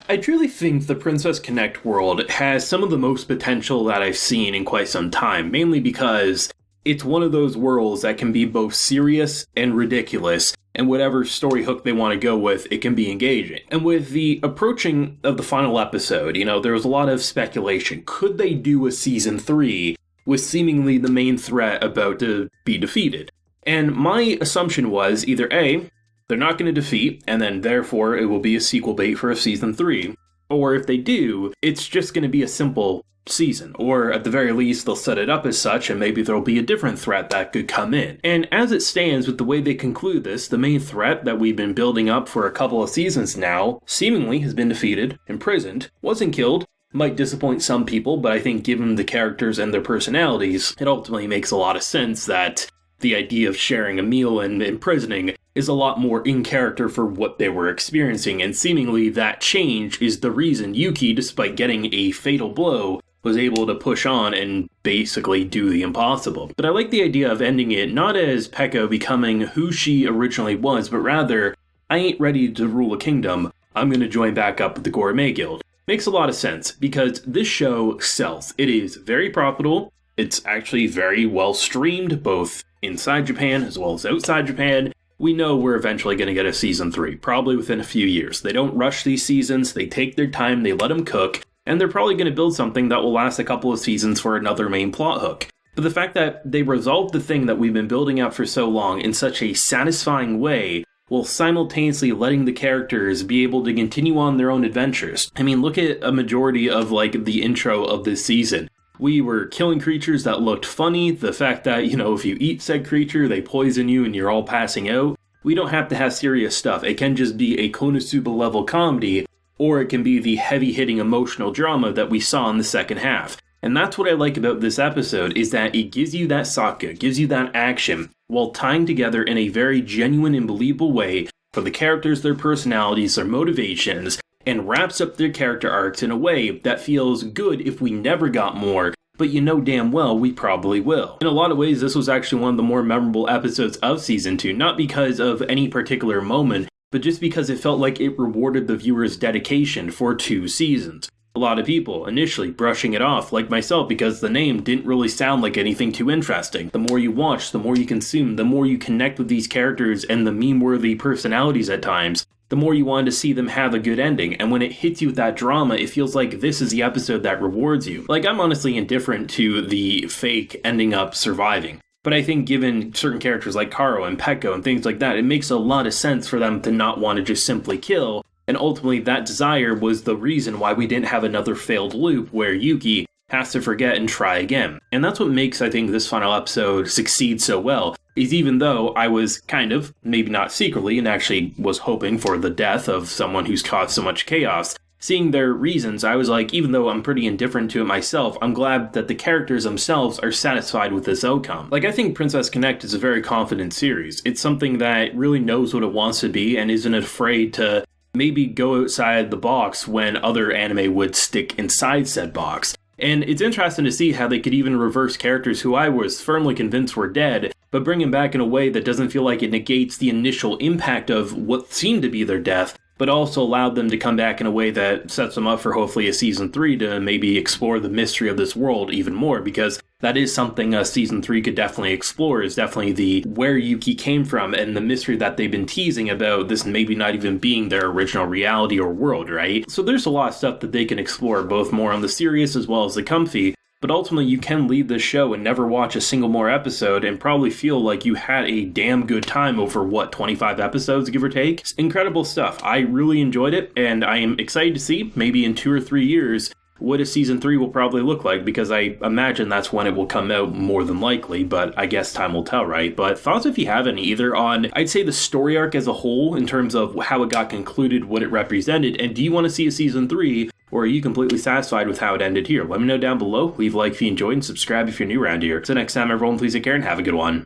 I truly think the Princess Connect world has some of the most potential that I've seen in quite some time, mainly because it's one of those worlds that can be both serious and ridiculous, and whatever story hook they want to go with, it can be engaging. And with the approaching of the final episode, there was a lot of speculation. Could they do a season 3 with seemingly the main threat about to be defeated? And my assumption was either A, they're not going to defeat, and then therefore it will be a sequel bait for a season 3, or if they do, it's just going to be a simple season, or at the very least they'll set it up as such and maybe there'll be a different threat that could come in. And as it stands with the way they conclude this, the main threat that we've been building up for a couple of seasons now seemingly has been defeated, imprisoned, wasn't killed. Might disappoint some people, but I think given the characters and their personalities, it ultimately makes a lot of sense that the idea of sharing a meal and imprisoning is a lot more in character for what they were experiencing, and seemingly that change is the reason Yuki, despite getting a fatal blow, was able to push on and basically do the impossible. But I like the idea of ending it not as Peko becoming who she originally was, but rather, I ain't ready to rule a kingdom, I'm gonna join back up with the Gourmet Guild. Makes a lot of sense, because this show sells. It is very profitable, it's actually very well streamed, both inside Japan as well as outside Japan. We know we're eventually going to get a season 3, probably within a few years. They don't rush these seasons, they take their time, they let them cook, and they're probably going to build something that will last a couple of seasons for another main plot hook. But the fact that they resolved the thing that we've been building up for so long in such a satisfying way, while simultaneously letting the characters be able to continue on their own adventures. I mean, look at a majority of the intro of this season. We were killing creatures that looked funny. The fact that, if you eat said creature, they poison you and you're all passing out. We don't have to have serious stuff. It can just be a Konosuba level comedy, or it can be the heavy-hitting emotional drama that we saw in the second half. And that's what I like about this episode, is that it gives you that sake, gives you that action, while tying together in a very genuine and believable way for the characters, their personalities, their motivations, and wraps up their character arcs in a way that feels good if we never got more, but damn well we probably will. In a lot of ways, this was actually one of the more memorable episodes of Season 2, not because of any particular moment, but just because it felt like it rewarded the viewer's dedication for 2 seasons. A lot of people initially brushing it off, like myself, because the name didn't really sound like anything too interesting. The more you watch, the more you consume, the more you connect with these characters and the meme-worthy personalities at times, the more you want to see them have a good ending, and when it hits you with that drama, it feels like this is the episode that rewards you. I'm honestly indifferent to the fake ending up surviving, but I think given certain characters like Karo and Peko and things like that, it makes a lot of sense for them to not want to just simply kill, and ultimately that desire was the reason why we didn't have another failed loop where Yuki has to forget and try again. And that's what makes, I think, this final episode succeed so well, is even though I was kind of, maybe not secretly, and actually was hoping for the death of someone who's caused so much chaos, seeing their reasons, I was like, even though I'm pretty indifferent to it myself, I'm glad that the characters themselves are satisfied with this outcome. I think Princess Connect is a very confident series. It's something that really knows what it wants to be and isn't afraid to maybe go outside the box when other anime would stick inside said box. And it's interesting to see how they could even reverse characters who I was firmly convinced were dead, but bring them back in a way that doesn't feel like it negates the initial impact of what seemed to be their death, but also allowed them to come back in a way that sets them up for hopefully a season 3 to maybe explore the mystery of this world even more, because that is something season 3 could definitely explore, is definitely the where Yuki came from and the mystery that they've been teasing about this maybe not even being their original reality or world, right? So there's a lot of stuff that they can explore, both more on the serious as well as the comfy, but ultimately you can leave this show and never watch a single more episode and probably feel like you had a damn good time over, 25 episodes, give or take? It's incredible stuff. I really enjoyed it, and I am excited to see, maybe in 2 or 3 years, what a season 3 will probably look like, because I imagine that's when it will come out more than likely, but I guess time will tell, right? But thoughts if you have any, either on, I'd say, the story arc as a whole, in terms of how it got concluded, what it represented, and do you want to see a season 3, or are you completely satisfied with how it ended here? Let me know down below, leave a like if you enjoyed, and subscribe if you're new around here. So next time everyone, please take care and have a good one.